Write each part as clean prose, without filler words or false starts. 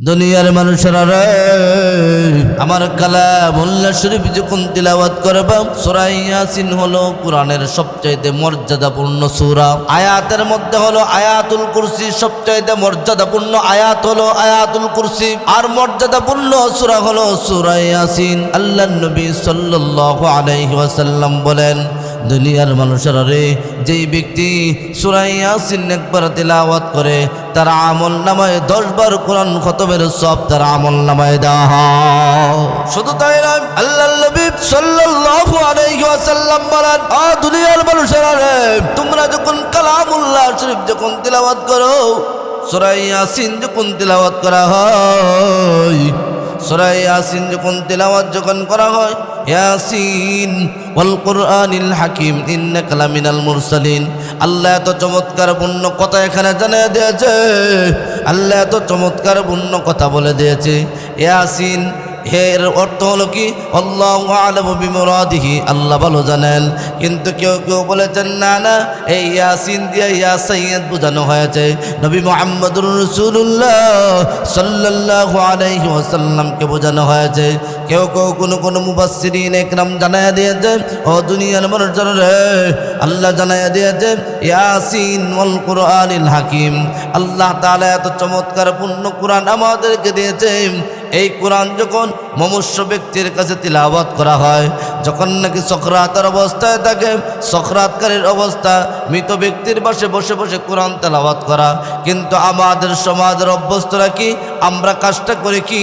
দুনিয়ার মানুষেরা রে, আমার কালামুল্লাহ শরীফ যখন তিলাওয়াত করবা, সূরা ইয়াসিন হলো কোরআনের সবচাইতে মর্যাদাপূর্ণ সূরা। আয়াতের মধ্যে হলো আয়াতুল কুরসি, সবচাইতে মর্যাদাপূর্ণ আয়াত হলো আয়াতুল কুরসি, আর মর্যাদাপূর্ণ সূরা হলো সূরা ইয়াসিন। আল্লাহর নবী সাল্লাল্লাহু আলাইহি ওয়াসাল্লাম বলেন, দুনিয়ার মানুষেরা রে, যেই ব্যক্তি সূরা ইয়াসিন একবার তিলাওয়াত করে, তার আমল নামায় 10 বার কোরআন খতমের সব তার আমল নামায় দেওয়া হয়। শুধু তাই নয়, আল্লাহর নবী সাল্লাল্লাহু আলাইহি ওয়াসাল্লাম বলেন, দুনিয়ার মানুষেরা রে, তোমরা যখন কালামুল্লাহ শরীফ যখন তিলাওয়াত করো, সূরা ইয়াসিন যখন তিলাওয়াত করা হয়, সূরা ইয়াসিন যখন তিলাওয়াত করা হয়, ইয়াসিন ওয়াল কুরআনিল হাকিম ইন্নাকা লামিনাল মুরসালিন। আল্লাহ এত চমৎকার পূর্ণ কথা এখানে জানিয়ে দিয়েছে, আল্লাহ এত চমৎকার পূর্ণ কথা বলে দিয়েছে। ইয়াসিন এর অর্থ হলো কি, আল্লাহু আ'লামু বিমুরাদিহি, আল্লাহ ভালো জানেন। কিন্তু কেউ কেউ বলেছেন না না, এই ইয়াসিন দিয়ে ইয়া সাইয়্যিদ বোঝানো হয়েছে নবী মুহাম্মদুর রাসূলুল্লাহ সাল্লাল্লাহু আলাইহি ওয়াসাল্লামকে বোঝানো হয়েছে। কেউ কেউ কোনো মুফাসসিরিন একরাম জানায়া দিয়েছে, ও দুনিয়ার মানুষজন রে, আল্লাহ জানায়া দিয়েছে ইয়াসিন ওয়াল কুরআনিল হাকিম। আল্লাহ তাআলা এত চমৎকার পূর্ণ কোরআন আমাদেরকে দিয়েছে। এই কোরআন যখন মনুষ্য ব্যক্তির কাছে তিলাওয়াত করা হয়, যখন নাকি সকরাতের অবস্থায় থাকে, সকরাতকারীর অবস্থা, মৃত ব্যক্তির পাশে বসে বসে কোরআন তেলাওয়াত করা। কিন্তু আমাদের সমাজের অভ্যস্তরা কি, আমরা কাজটা করে কি,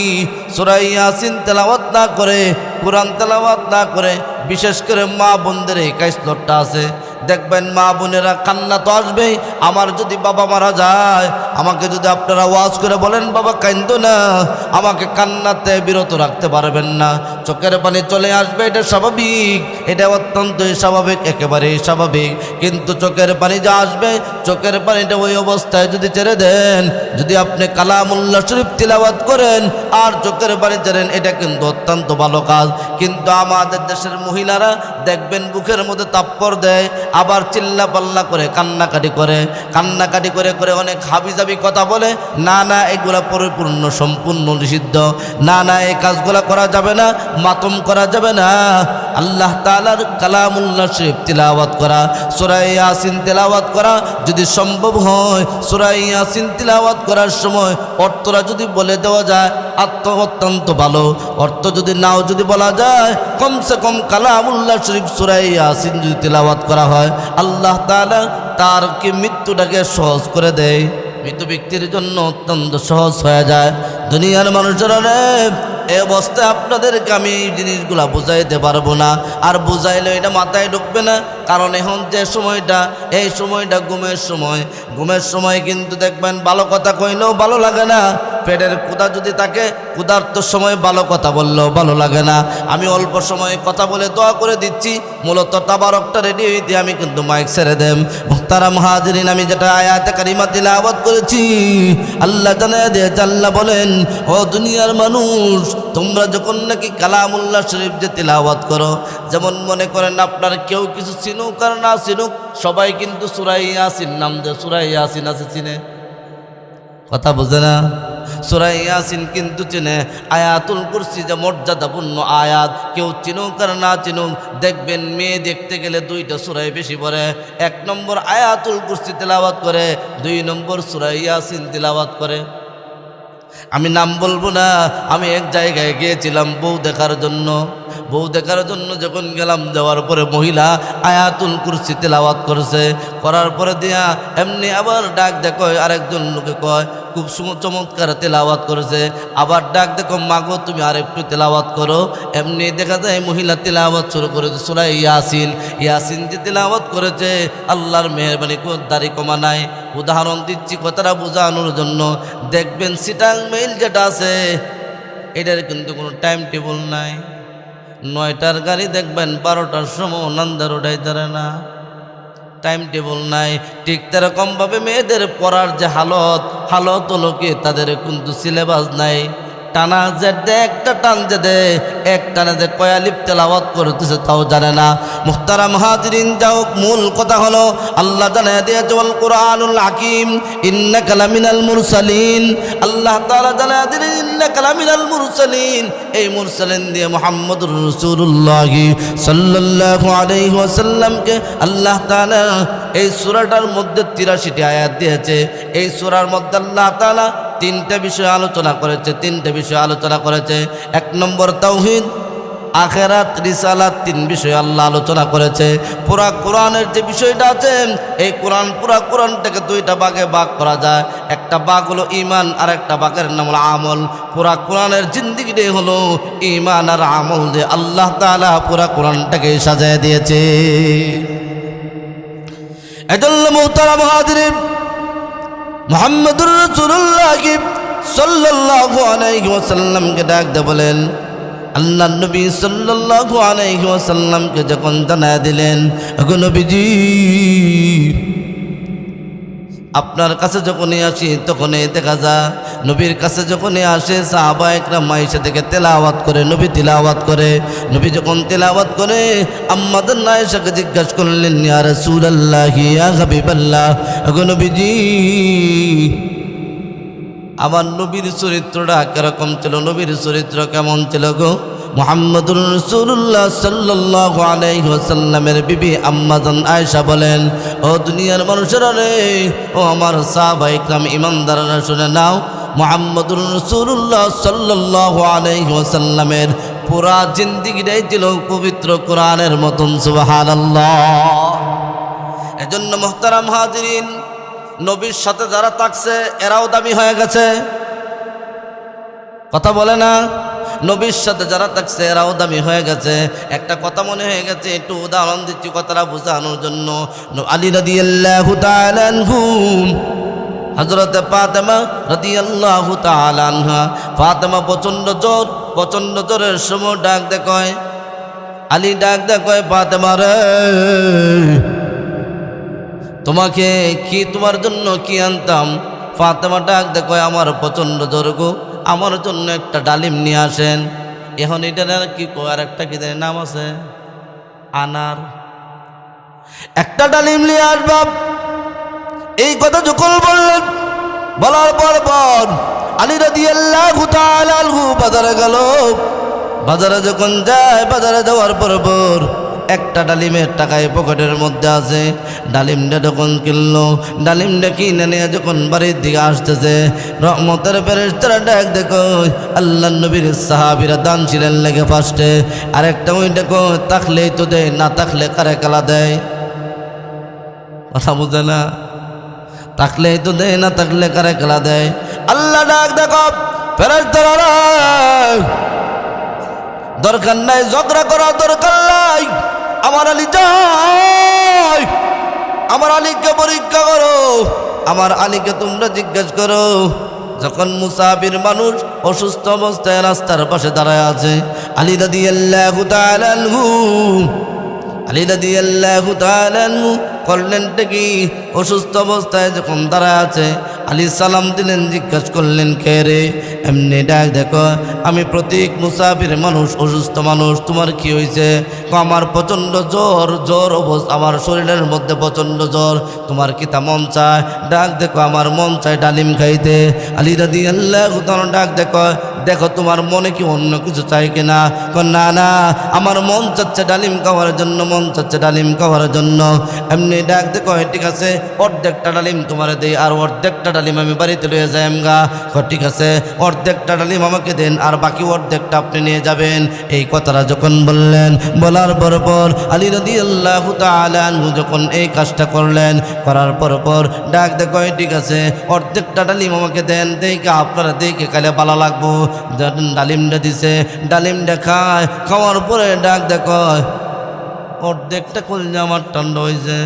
সূরা ইয়াসিন তেলাওয়াত না করে, কোরআন তেলাওয়াত না করে, বিশেষ করে মা বোনদের এই কাইসলটটা আছে। দেখবেন মা বোনেরা কান্না তো আসবেই। আমার যদি বাবা মারা যায়, আমাকে যদি আপনারা ওয়াজ করে বলেন বাবা কান্দো না, আমাকে কান্নাতে বিরত রাখতে পারবেন না, চোখের পানি চলে আসবে, এটা স্বাভাবিক, এটা অত্যন্তই স্বাভাবিক, একেবারেই স্বাভাবিক। কিন্তু চোখের পানি যা আসবে, চোখের পানিটা ওই অবস্থায় যদি ছেড়ে দেন, যদি আপনি কালামুল্লাহ শরীফ তিলাওয়াত করেন আর চোখের পানি ছেড়েন, এটা কিন্তু অত্যন্ত ভালো কাজ। কিন্তু আমাদের দেশের মহিলারা দেখবেন বুকের মধ্যে তাপ্পর দেয়, আবার চিল্লা পাল্লা করে কান্নাকাটি করে অনেক হাবিজাবি কথা বলে। না না, এগুলা পরিপূর্ণ সম্পূর্ণ নিষিদ্ধ। না না, এই কাজগুলা করা যাবে না, মাতম করা যাবে না। আল্লাহ তাআলার কালামুল্লাহ শরীফ তিলাওয়াত করা, সূরা ইয়াসিন তিলাওয়াত করা যদি সম্ভব হয়, সূরা ইয়াসিন তিলাওয়াত করার সময় অর্থরা যদি বলে দেওয়া যায়, অত্যন্ত ভালো। অর্থ যদি নাও যদি বলা যায়, কমসে কম কালামুল্লাহ শরীফ সূরা ইয়াসিন যদি তিলাওয়াত করা হয়, আল্লাহ তাআলা তার কি মৃত্যুটাকে সহজ করে দেয়, মৃত ব্যক্তির জন্য অত্যন্ত সহজ হয়ে যায়। দুনিয়ার মানুষেরা রে, এই অবস্থায় আপনাদেরকে আমি এই জিনিসগুলা বুঝাইতে পারবো না, আর বুঝাইলে এটা মাথায় ঢুকবে না। কারণ এখন যে সময়টা, এই সময়টা ঘুমের সময় কিন্তু দেখবেন ভালো কথা কইলেও ভালো লাগে না। পেটের ক্ষুধা যদি থাকে, ক্ষুধার্ত সময় ভালো কথা বললেও ভালো লাগে না। আমি অল্প সময়ে কথা বলে দোয়া করে দিচ্ছি, মূলত তাবারকটা রেডি হইতে আমি কিন্তু মাইক ছেড়ে দেব। মুহতারাম হাজিরিন, আমি যেটা আয়াতে কারিমা তিলাওয়াত করেছি, আল্লাহ জানায় দিয়েছে, আল্লাহ বলেন, ও দুনিয়ার মানুষ, তোমরা যখন নাকি কালামুল্লাহ শরীফ যে তিলাওয়াত করো, যেমন মনে করেন আপনার কেউ কিছু চিনুক আর না চিনুক, সবাই কিন্তু সূরা ইয়াসিন নাম দেয়, সূরা ইয়াসিন আছে চিনে, কথা বুঝে না? সূরা ইয়াসিন কিন্তু চিনে। আয়াতুল কুরসি যে মর্যাদাপূর্ণ আয়াত, কেউ চিনুক আর না চিনুক, দেখবেন মেয়ে দেখতে গেলে 2টা সূরায় বেশি পড়ে। 1 নম্বর আয়াতুল কুরসি তিলাওয়াত করে, 2 নম্বর সূরা ইয়াসিন তিলাওয়াত করে। আমি নাম বলবো না, আমি এক জায়গায় গিয়েছিলাম বউ দেখার জন্য যখন গেলাম, যাওয়ার পরে মহিলা আয়াতুল কুরসি তেলাওয়াত করছে, করার পরে দিয়া এমনি আবার ডাক দেখো, আরেকজন লোকে কয় খুব চমৎকার তেলাওয়াত করেছে, আবার ডাক দেখো মাগো তুমি আরেকটু তেলাওয়াত করো। এমনি দেখা যায় মহিলা তেলাওয়াত শুরু করেছে সূরা ইয়াসিন যে তেলাওয়াত করেছে, আল্লাহর মেহেরবানি দাড়ি কমা নাই। উদাহরণ দিচ্ছি কথাটা বোঝানোর জন্য। দেখবেন সিটাং মেইল যেটা আছে, এটার কিন্তু কোনো টাইম টেবিল নাই। 9টার গাড়ি দেখবেন 12টার সময় নান্দার ওটাই ধরে না, টাইম টেবিল নাই। ঠিক তেরকমভাবে মেয়েদের পড়ার যে হালত হলো কি, তাদের কিন্তু সিলেবাস নাই। টানা যে একটা টান যে দে এক টানে যে কয়া লিপ তেলাওয়াত করতেছে তাও জানে না। মুহতারাম হাজিরিন, যাও মূল কথা হলো আল্লাহ জানায় দিয়েছে ওয়াল কুরআনুল হাকীম ইন্নাকা লামিনাল মুরসালিন। আল্লাহ তাআলা জানায় দিলেন ইন্নাকা লামিনাল মুরসালিন। এই মুরসালিন দিয়ে মুহাম্মদুর রাসূলুল্লাহ সাল্লাল্লাহু আলাইহি ওয়াসাল্লামকে আল্লাহ তাআলা এই সূরাটার মধ্যে ৮৩টি আয়াত দিয়েছে। এই সূরার মধ্যে আল্লাহ তাআলা তিনটা বিষয় আলোচনা করেছে। এক নম্বর তাওহীদ, আখিরাত, রিসালাত, তিন বিষয় আল্লাহ আলোচনা করেছে। পুরা কোরআনের যে বিষয়টা আছে, এই পুরা কোরআনটাকে দুইটা ভাগে ভাগ করা যায়। একটা ভাগ হলো ঈমান, আর একটা ভাগের নাম হলো আমল। পুরা কোরআনের জিন্দেগিটাই হলো ঈমান আর আমল দিয়ে আল্লাহ তাআলা পুরা কোরআনটাকে সাজায় দিয়েছে। এজন্য মুহতারাম হাজিরিন, মুহাম্মদুর রাসূলুল্লাহ সাল্লাল্লাহু আলাইহি ওয়াসাল্লামকে ডাক দিয়ে বলেন, আল্লাহ নবী সাল্লাল্লাহু আলাইহি ওয়াসাল্লামকে যখন জানায় দিলেন, ওগো নবীজি, আপনার কাছে যখনই আসি তখনই দেখা যায় নবীর কাছে যখনই আসে সাহাবা একরাম আয়েশা থেকে তেলাওয়াত করে, নবী তিলাওয়াত করে। নবী যখন তেলাওয়াত করে আম্মাদের আয়েশাকে জিজ্ঞাসা করলেন, ইয়া রাসূলুল্লাহ, ইয়া হাবিবাল্লাহ, ওগো নবীজি, আমার নবীর চরিত্রটা কিরকম ছিল, নবীর চরিত্র কেমন ছিল গো? মুহাম্মদুর রাসূলুল্লাহ সাল্লাল্লাহু আলাইহি ওয়াসাল্লামের বিবি আম্মাজান আয়েশা বলেন, ও দুনিয়ার মানুষেরা রে, ও আমার সাহাবা ইকরাম ইমানদাররা শুনে নাও, মুহাম্মদুর রাসূলুল্লাহ সাল্লাল্লাহু আলাইহি ওয়াসাল্লামের পুরা জিন্দেগিটাই ছিল পবিত্র কোরআনের মতন। সুবহানাল্লাহ। এজন্য মুহতারাম হাজিরিন, নবীর সাথে যারা থাকছে এরাও দামি হয়ে গেছে। কথা বলে না? নবীর সাথে যারা থাকছে এরাও দামি হয়ে গেছে। একটা কথা মনে হয়ে গেছে, একটু উদাহরণ দিচ্ছি কথাটা বোঝানোর জন্য। আলী রাদিয়াল্লাহু তাআলা আনহু, হযরতে ফাতেমা রাদিয়াল্লাহু তাআলা আনহা, ফাতেমা প্রচন্ড জ্বরের সময় ডাক দে কয়, আলী ডাক দে কয়, ফাতেমা রে, তোমাকে কি, তোমার জন্য কি আনতাম? ফাতেমা ডাক দে কয়, আমার প্রচন্ড জ্বর গো, আমার জন্য একটা ডালিম নিয়ে আসেন। এখন এটা কি কয়, আর একটা কি নাম আছে, আনার, একটা ডালিম নিয়ে আসবাব। এই কথা যখন বললেন, বলার পর আলী রাদিয়াল্লাহু তাআলা আনহু বাজারে গেল। বাজারে যখন যায়, বাজারে যাওয়ার পর একটা ডালিমের টাকায় পকেটের মধ্যে আছে। ডালিমটা যখন কিনলো, ডালিমটা কিনে নিয়ে যখন বাড়ির দিকে আসতেছে, রহমতের ফেরেশতারা ডাক দেখো, আল্লাহ নবীর সাহাবীরা দান ছিলেন লেগে ফার্স্টে। আরেকটা ওই দেখো, থাকলেই তো দেয়, না থাকলে কারে কালা দেয়। কথা বুঝে না? থাকলেই তো দেয়, না থাকলে কারে কালা দেয়। আল্লাহ ডাক দেখো, ফেরেশতারা দরকার নাই ঝগড়া করা, দরকার নাই, আমার আলী যাই, আমার আলীকে পরীক্ষা করো, আমার আলীকে তোমরা জিজ্ঞেস করো। যখন মুসাফির মানুষ অসুস্থ অবস্থায় রাস্তার পাশে দাঁড়ায় আছে, আলী রাদিয়াল্লাহু তাআলা আনহু, আলী রাদিয়াল্লাহু তাআলা আনহু করলেন কি, অসুস্থ অবস্থায় যখন দাঁড়ায় আছে, আলী সালাম দিলেন, জিজ্ঞাসা করলেন, কে রে? এমনি ডাক দেখো, আমি প্রতীক, মুসাফির মানুষ, অসুস্থ মানুষ, তোমার কি হয়েছে? আমার প্রচণ্ড জ্বর অবস্থা, আমার শরীরের মধ্যে প্রচণ্ড জ্বর, তোমার কি তা মন চায়? ডাক দেখো, আমার মন চায় ডালিম খাইতে। আলী রাদিয়াল্লাহু তাআলা ডাক দেখো, দেখো তোমার মনে কি অন্য কিছু চাই কিনা? না না, আমার মন চাচ্ছে ডালিম খাওয়ার জন্য, মন চাচ্ছে ডালিম খাওয়ার জন্য। এমনি ডাক দেখো, ঠিক আছে, অর্ধেকটা ডালিম তোমার দেই, আর অর্ধেকটা ডালিম আমি বাড়িতে লয়ে যাই গা। ঠিক আছে, অর্ধেকটা ডালিম আমাকে দেন, আর বাকি অর্ধেকটা আপনি নিয়ে যাবেন। এই কথাটা যখন বললেন, বলার পর আলী রাদিয়াল্লাহু তাআলা আনহু যখন এই কাজটা করলেন, করার পর ডাক দেখো, ঠিক আছে, অর্ধেকটা ডালিম আমাকে দেন, দেখে আপনারা দেখে কালে ভালো লাগবো। ডালিমটা দিছে, ডালিমটা খাওয়ার পরে ডাক দেখো, অর্ধেকটা কলজা আমার ঠান্ডা হয়েছে,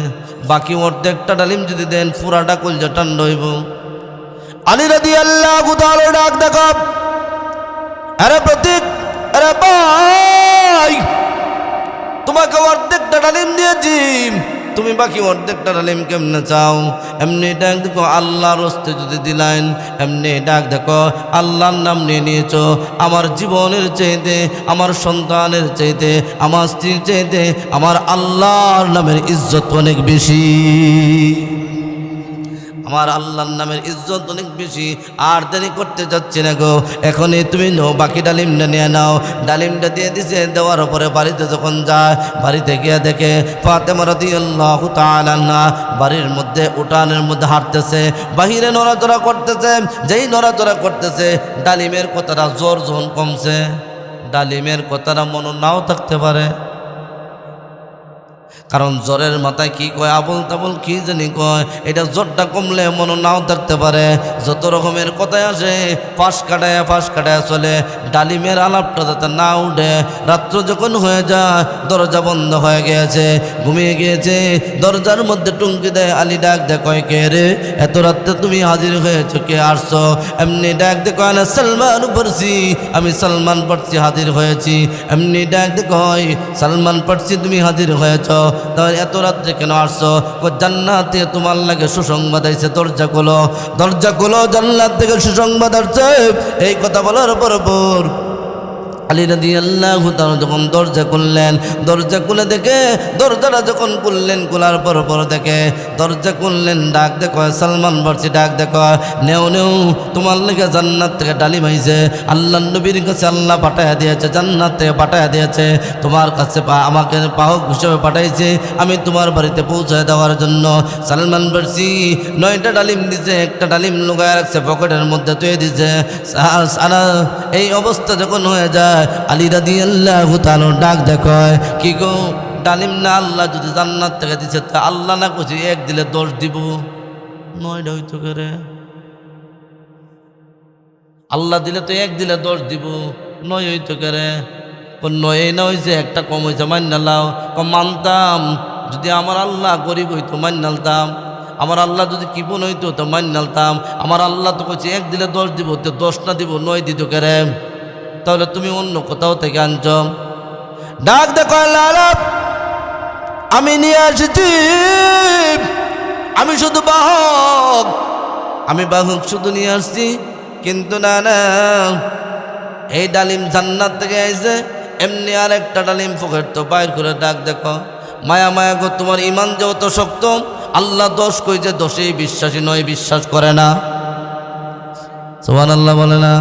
বাকি অর্ধেকটা ডালিম যদি দেন পুরাটা কলজা ঠান্ডা হইব। আলী রাদিয়াল্লাহু তাআলা ডাক দেখো, আরে প্রতীক, আরে ভাই, তোমাকে অর্ধেকটা ডালিম দিয়েছি, তুমি বাকি অর্ধেকটা ডালিম কেমনে চাও? এমনি ডাক দেখো আল্লাহর হস্তে যদি দিলেন, এমনি ডাক দেখো আল্লাহর নাম নিয়ে নিয়েছ। আমার জীবনের চাইতে, আমার সন্তানের চাইতে, আমার স্ত্রীর চাইতে আমার আল্লাহর নামের ইজ্জত অনেক বেশি। আমার আল্লাহর নামের ইজ্জত অনেক বেশি। আর দেরি করতে যাচ্ছি না গো, এখনই তুমি বাকি ডালিমটা নিয়ে নাও। ডালিমটা দিয়ে দিছে, দেওয়ার পরে বাড়িতে যখন যায়, বাড়িতে গিয়ে দেখে ফাতেমা রাদিয়াল্লাহু তাআলা আনহা বাড়ির মধ্যে উঠানের মধ্যে হাঁটতেছে, বাহিরে নড়াচড়া করতেছে। যেই নড়াচড়া করতেছে, ডালিমের কথাটা জোর যখন কমছে, ডালিমের কথাটা মনে নাও থাকতে পারে, কারণ জ্বরের মাথায় কি কয়, আবল তাবল কি জানি কয়, এটা জ্বরটা কমলে মনে নাও থাকতে পারে। যত রকমের কথায় আসে ফাঁস কাটায় চলে, ডালিমের আলাপটা যাতে না উঠে। রাত্র যখন হয়ে যায়, দরজা বন্ধ হয়ে গিয়েছে, ঘুমিয়ে গিয়েছে, দরজার মধ্যে টুঙ্কি দেয়। আলী ডাক দে, কয় কে রে, এত রাত্রে তুমি হাজির হয়েছ, কে আসছো? এমনি ডাক দে, কয় না সালমান পড়ছি, আমি সালমান পড়ছি হাজির হয়েছি। এমনি ডাক দে, কয় সালমান পড়ছি তুমি হাজির হয়েছ, তাহলে এত রাত্রে কেন আসছো? জান্নাত থেকে তোমার লাগে সুসংবাদ আইছে, দরজা খোলো, দরজা খোলো, জান্নাত থেকে সুসংবাদ আসছে। এই কথা বলার পর আলী রাদিয়াল্লাহু তাআলা যখন দরজা খুললেন, দরজা খুলে দেখে, দরজাটা যখন খুললেন, খোলার পর দেখে, দরজা খুললেন, ডাক দেখো সালমান বলছি, ডাক দেখো নেও তোমার লেগে জান্নাত থেকে ডালিম আইছে। আল্লাহর নবীর কাছে আল্লাহ পাঠায়া দিয়েছে, জান্নাত থেকে পাঠায়া দিয়েছে, তোমার কাছে আমাকে বাহক হিসেবে পাঠাইছে, আমি তোমার বাড়িতে পৌঁছায় দেওয়ার জন্য। সালমান বলছি 9টা ডালিম দিছে, একটা ডালিম লুকায় রাখছে, পকেটের মধ্যে তুই দিছে। এই অবস্থা যখন হয়ে যায়, আলী রাদিয়াল্লাহু তাআলা ডাক দেখো, কি গো ডালিম না আল্লাহ যদি জান্নাত থেকে দিছে, তা আল্লাহ না কইছে 1 দিলে 10 দিব? 9টা হইতো করে, আল্লাহ দিলে তো 1 দিলে 10 দিব, 9 হইতো করে। 9 না হয়েছে, একটা কম হয়েছে, মান্নালাও। মানতাম যদি আমার আল্লাহ গরিব হইতো, মান্নালতাম। আমার আল্লাহ যদি কিপন হইতো তো মান্নালতাম। আমার আল্লাহ তো কইছে 1 দিলে 10 দিব, তো 10 না দিব, 9 দিত করে। তাহলে তুমি অন্য কোথাও থেকে আনছ। ডাক দেখো আল্লাহ, আমি নিয়ে আসছি, আমি শুধু বাহক, আমি বাহক শুধু নিয়ে আসছি। কিন্তু না, এই ডালিম জান্নাত থেকে আইছে। এমনি আর একটা ডালিম পকেট তো বাইর করে ডাক দেখো, মায়া গো, তোমার ইমান যেহেতু শক্ত, আল্লাহ 10 কইছে, 10এই বিশ্বাসী, 9 বিশ্বাস করে না। সুবহানাল্লাহ বলে না?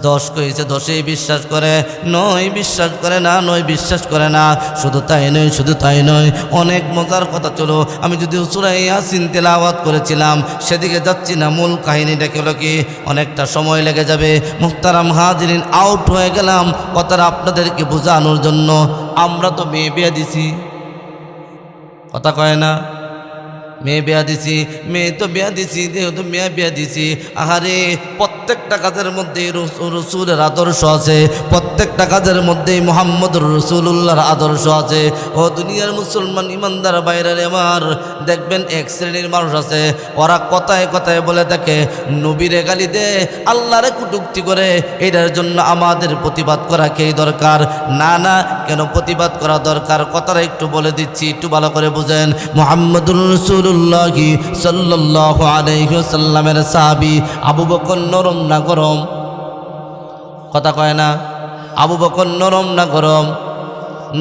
10 কইছে, 10এই বিশ্বাস করে, 9 বিশ্বাস করে না, 9 বিশ্বাস করে না। শুধু তাই নয়, অনেক মজার কথা। চলো, আমি যদি সূরা ইয়াসিন তেলাওয়াত করেছিলাম, সেদিকে যাচ্ছি না। মূল কাহিনীটা হলো কি, অনেকটা সময় লেগে যাবে। মুহতারাম হাজিরিন, আউট হয়ে গেলাম কথাটা আপনাদেরকে বোঝানোর জন্য। আমরা তো মেয়ে বিয়ে দিছি, কথা কয় না, মেয়ে বিয়া দিছি, মেয়ে তো বিয়া দিছি, যেহেতু মেয়ে বিয়া দিছি, আহারে প্রত্যেকটা কাজের মধ্যেই রসুলের আদর্শ আছে, প্রত্যেকটা কাজের মধ্যেই মুহাম্মদুর রাসূলুল্লাহর আদর্শ আছে। ও দুনিয়ার মুসলমান ইমানদার বাইরের আমার দেখবেন এক শ্রেণীর মানুষ আছে, ওরা কথায় কথায় বলে থাকে নবীরে গালি দে, আল্লাহরে কটূক্তি করে। এটার জন্য আমাদের প্রতিবাদ করা কি দরকার? না, কেন প্রতিবাদ করা দরকার? কথাটা একটু বলে দিচ্ছি, একটু ভালো করে বুঝেন। মুহাম্মদুর রাসূলুল্লাহি সাল্লাল্লাহু আলাইহি ওয়াসাল্লামের সাহাবী আবু বকর নরম না গরম? কথা কয় না? আবু বকর নরম না গরম?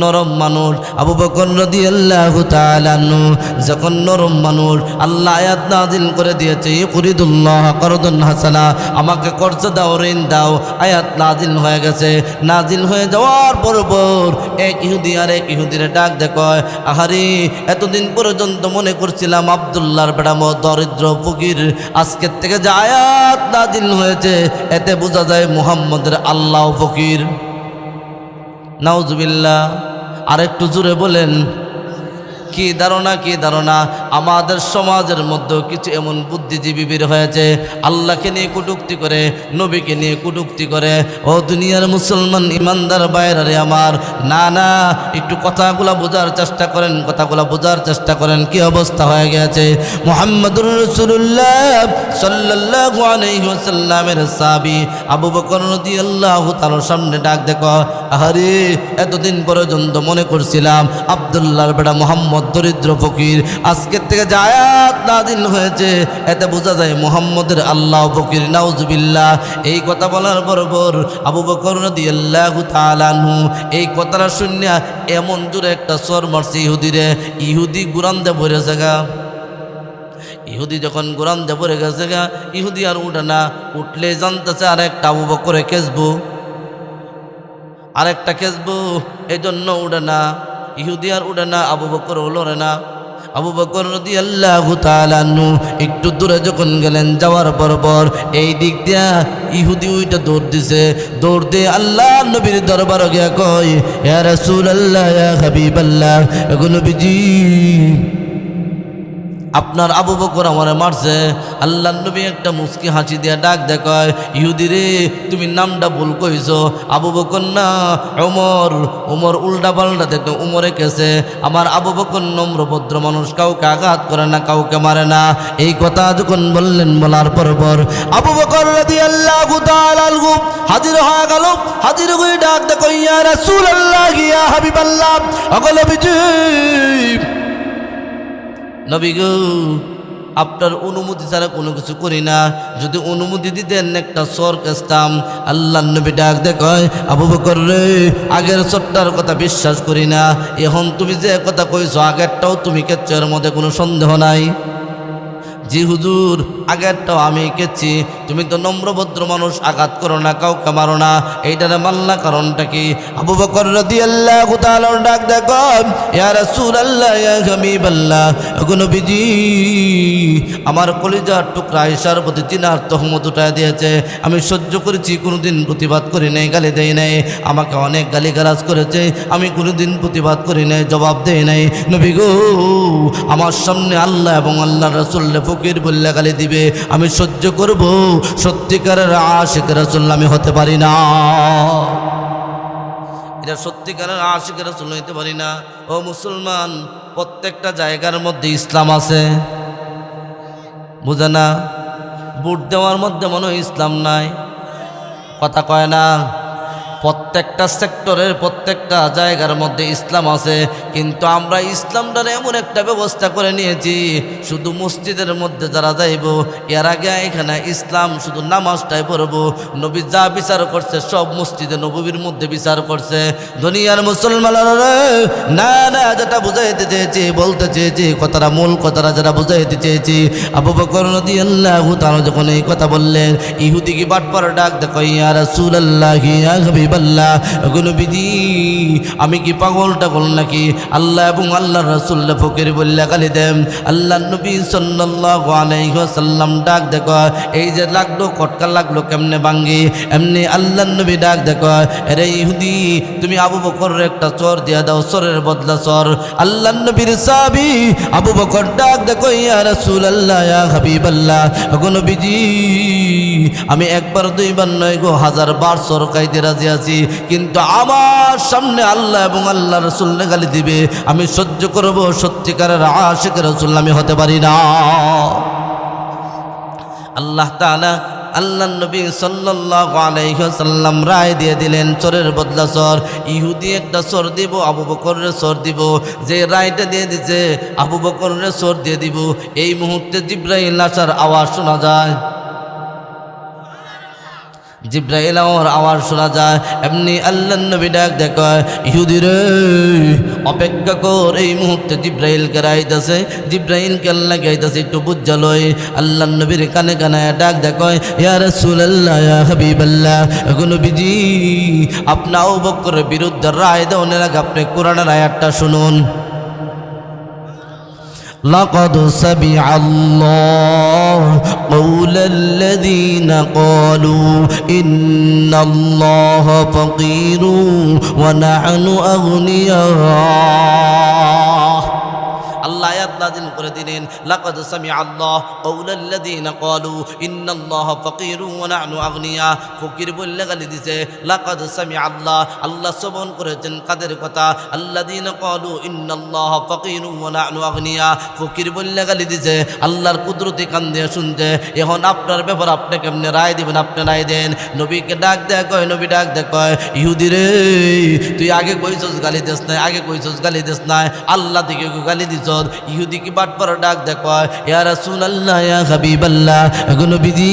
নরম মানুষ। আবু বকর রাদিয়াল্লাহু তাআলা আনহু যখন নরম মানুষ, আল্লাহ আয়াত নাযিল করে দিয়েছে, ইউরিদুল্লাহ করদুন হাসানা, আমাকে কর্জ দাও, ঋণ দাও। আয়াত নাযিল হয়ে গেছে। নাযিল হয়ে যাওয়ার পর এক ইহুদি আর এক ইহুদিরে ডাক দেখো, আহারে এতদিন পর্যন্ত মনে করছিলাম আব্দুল্লাহর বেটা দরিদ্র ফকির, আজকের থেকে যে আয়াত নাযিল হয়েছে, এতে বোঝা যায় মুহাম্মদের আল্লাহ ফকির। নাউজুবিল্লাহ। আরেকটু জোরে বলেন, কি ধারণা? আমাদের সমাজের মধ্যে কিছু এমন বুদ্ধিজীবী বের হয়েছে, আল্লাহকে নিয়ে কটূক্তি করে, নবীকে নিয়ে কটূক্তি করে। ও দুনিয়ার মুসলমান ইমানদার বাইরে আমার, না, একটু কথাগুলো বোঝার চেষ্টা করেন, কি অবস্থা হয়ে গেছে। মুহাম্মদুর রাসূলুল্লাহ সাল্লাল্লাহু আলাইহি ওয়াসাল্লামের সাহাবী আবু বকর রাদিয়াল্লাহু তাআলার সামনে ডাক দেখো, আহারে এতদিন পর্যন্ত মনে করছিলাম আব্দুল্লাহর বেটা মোহাম্মদ দরিদ্র ফকির, আজকের থেকে যে আয়াত নাযিল হয়েছে এতে বোঝা যায় মুহাম্মদের আল্লাহ ফকির, নাউজুবিল্লাহ। এই কথা বলার পর আবু বকর রাদিয়াল্লাহু তাআলা আনহু এই কথাটা শুনিয়া এমন জোরে একটা সর মারছে ইহুদিরে, ইহুদি গুরান দে ভরে জায়গা। ইহুদি যখন গুরান দে ভরে গেছে গা, ইহুদি আর উঠে না, উঠলে জানতেছে আর একটা আবু বকরে কেসবো, আরেকটা কেসবো, এই জন্য উঠে না, ইহুদি আর উঠে না, আবু বকর লড়ে না। আবু বকর রাদিয়াল্লাহু তাআলা আনহু একটু দূরে যখন গেলেন, যাওয়ার পর এই দিক দিয়া ইহুদি ওইটা দৌড় দিছে, দৌড় দিয়ে আল্লাহ নবীর দরবারে গিয়া কয়, ইয়া রাসূলুল্লাহ, ইয়া হাবিবাল্লাহ, গো নবীজি, আপনার আবু বকর আমারে মারছে। আল্লাহ নবী একটা মুস্কি হাসি দিয়া ডাক দেখায়, ইহুদি রে তুমি নামটা ভুল কইছো, আবু বকর না ওমর। ওমর উল্টা পাল্টা দেখতো, উমরে কেছে। আমার আবু বকর নম্র ভদ্র মানুষ, কাউকে আঘাত করে না, কাউকে মারে না। এই কথা যখন বললেন, বলার পর আবু বকর রাদিয়াল্লাহু তাআলা আনহু হাজির হয়ে গেল। হাজির হয়ে ডাক দেখো, ইয়া রাসূলুল্লাহ, ইয়া হাবিবাল্লাহ, ওগো নবীজি, নবী গো, আপনার অনুমতি ছাড়া কোনো কিছু করি না, যদি অনুমতি দিতেন একটা সর কেসতাম। আল্লাহ নবী ডাক দেখায়, আবু বকর রে, আগের সরটার কথা বিশ্বাস করি না, এখন তুমি যে কথা কইছো আগেরটাও তুমি কেচ্ছ, এর মধ্যে কোনো সন্দেহ নাই। জি হুজুর, আগেরটাও আমি কেছি, তুমি তো নম্রভদ্র মানুষ, আঘাত করো না, কাউকে মারো না, এইটারে মাল্লা কারণটা কি? আবু বকর রাদিয়াল্লাহু তাআলা ডাক দেখুন, ইয়া রাসূলুল্লাহ, ইয়া হাবিবাল্লাহ, ওগো নবীজি, আমার কলিজার টুকরা আয়েশার প্রতি চিনার তহমত উঠায় দিয়েছে, আমি সহ্য করেছি, কোনোদিন প্রতিবাদ করি নাই, গালি দেই নাই, আমাকে অনেক গালিগালাজ করেছে, আমি কোনোদিন প্রতিবাদ করি নাই, জবাব দেই নাই। নবী গো, আমার সামনে আল্লাহ এবং আল্লাহ রাসূল ফকির বললে গালি দিবে, আমি সহ্য করব? সত্যিকারের আশিক রাসূল আমি হতে পারি না, এটা সত্যিকারের আশিক রাসূল হতে পারি না। ও মুসলমান, প্রত্যেকটা জায়গার মধ্যে ইসলাম আছে, বুঝে না? ভোট দেওয়ার মধ্যে মনে হয় ইসলাম নাই, কথা কয় না। প্রত্যেকটা সেক্টরের প্রত্যেকটা জায়গার মধ্যে ইসলাম আছে, কিন্তু আমরা ইসলামটার এমন একটা ব্যবস্থা করে নিয়েছি, শুধু মসজিদের মধ্যে যারা যাইব, এর আগে এখানে ইসলাম শুধু নামাজটাই পড়ব। নবী যা বিচার করছে সব মসজিদে নববীর মধ্যে বিচার করছে। দুনিয়ার মুসলমানরা না না, যেটা বুঝাইতে চেয়েছি, বলতে চেয়েছি, কথাটা মূল কথাটা যেটা বুঝাইতে চেয়েছি, আবু বকর রাদিয়াল্লাহু তাআলা যখন এই কথা বললেন, ইহুদি কি বাটপার ডাক দেখো, ইয়া রাসূলুল্লাহ, ইয়া হাবিবাল্লাহ, ওগো নবীজি, আমি কি পাগল টাগল নাকি? আল্লাহ এবং আল্লাহর রাসূল ফকির বললে গালি দেন। আল্লাহ নবী সাল্লাল্লাহু আলাইহি ওয়াসাল্লাম ডাক দেখো, এই যে লাগলো কটকা লাগলো কেমনে ভাঙ্গি, এমনি আল্লাহ নবী ডাক দেখো, আরে ইহুদি, তুমি আবু বকরের একটা চর দিয়া দাও, চরের বদলা চর। আল্লাহ নবীর সাহাবী আবু বকর ডাক দেখো, ইয়া রাসূলুল্লাহ, ইয়া হাবিবাল্লাহ, ওগো নবীজি, আমি একবার দুইবার নয় গো, 1000বার চর খাইতে রাজি আছি, কিন্তু আমার সামনে আল্লাহ এবং আল্লাহ রাসূল গালি দিবে, আমি সহ্য করব? সত্যিকারের আশিক রাসূল আমি হতে পারি না। আল্লাহ তাআলা আল্লাহ নবী সাল্লাল্লাহু আলাইহি ওয়াসাল্লাম রায় দিয়ে দিলেন, চরের বদলা চর। ইহুদি একটা চর দিব, আবু বকরের চর দিব। যে রায়টা দিয়ে দিছে, আবু বকরের চর দিয়ে দিব। এই মুহূর্তে জিবরাইল আসার আওয়াজ শোনা যায়, জিবরাইল আওয়াজ শোনা যায়। এমনি আল্লাহ নবী ডাক দেখো, ইহুদি রে, অপেক্ষা কর, এই মুহূর্তে জিবরাইলকে রাইতেছে, জিবরাইলকে আল্লাহ গাইতেছে, একটু বুঝা লই। আল্লাহ নবীর কানে কানে ডাক দেখো, ইয়া রাসূলুল্লাহ, ইয়া হাবিবাল্লাহ, ওগো নবীজি, আপনি আবু বকরের বিরুদ্ধে রায় দেওয়ার আগে আপনি কোরআনের আয়াতটা শুনুন। لقد سمع الله قول الذين قالوا إن الله فقير ونحن أغنياء। আল্লাহ আয়াত নাযিল করে করে দিলেন লাকাদ সামিআ আল্লাহ কাওলাল্লাযীনা ক্বালু ইন্নাল্লাহা ফাকীরুন ওয়া নাহনু আগনিয়া। ফকির বললে গালি দিছে। লাকাদ সামিআ আল্লাহ, আল্লাহ শ্রবণ করেছেন কাদের কথা? আল্লাযীনা ক্বালু ইন্নাল্লাহা ফাকীরুন ওয়া নাহনু আগনিয়া। ফকির বললে গালি দিছে। আল্লাহর কুদরতি কান দিয়ে শুনছে। এখন আপনার ব্যাপার আপনি কেমনে রায় দিবেন? আপনি রায় দেন। নবীকে ডাক দেয় কয়, নবী ডাক দেয় কয়, ইহুদি রে তুই আগে কইছস গালি দিস নাই, আগে কইছস গালি দিস নাই, আল্লাহ থেকে গালি দিছ। ইহুদি কি বাটপার ডাক দেয় কয়, ইয়া রাসূলুল্লাহ ইয়া হাবিবাল্লাহ, এখন নবীজি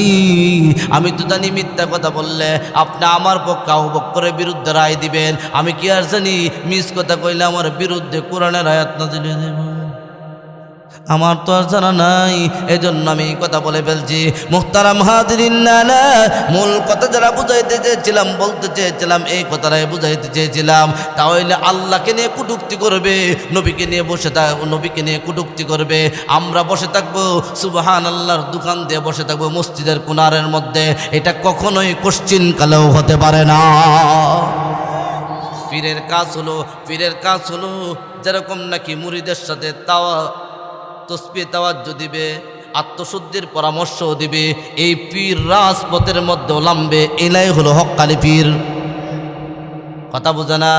আমি তো জানি মিথ্যা কথা বললে আপনি আমার পক্ষে আবু বকরের বিরুদ্ধে রায় দিবেন। আমি কি আর জানি মিস কথা কইলে আমার বিরুদ্ধে কোরআনের আয়াত নাযিল হয়ে যাবে? আমার তো আর জানা নাই, এজন্য আমি কথা বলে ফেলছি। মুহতারাম হাজিরিন, না মূল কথা যারা বুঝাইতে চেয়েছিলাম, বলতে চেয়েছিলাম, এই কথাটাই বুঝাইতে চেয়েছিলাম। তাহলে আল্লাহকে নিয়ে কটূক্তি করবে, নবীকে নিয়ে নবীকে নিয়ে কটূক্তি করবে। আমরা বসে থাকবো সুবহানাল্লাহর দোকান দিয়ে বসে থাকবো মসজিদের কোনারের মধ্যে, এটা কখনোই কোশ্চিন কালেও হতে পারে না। পীরের কাজ হলো যেরকম নাকি মুরিদের সাথে তসবিহ তাওয়াজ্জু দিবে, আত্মশুদ্ধির পরামর্শ দিবে, এই পীর রাজপথের মধ্যেও নামবে। এলাই হলো হক্কানি পীর। কথা বোঝে না?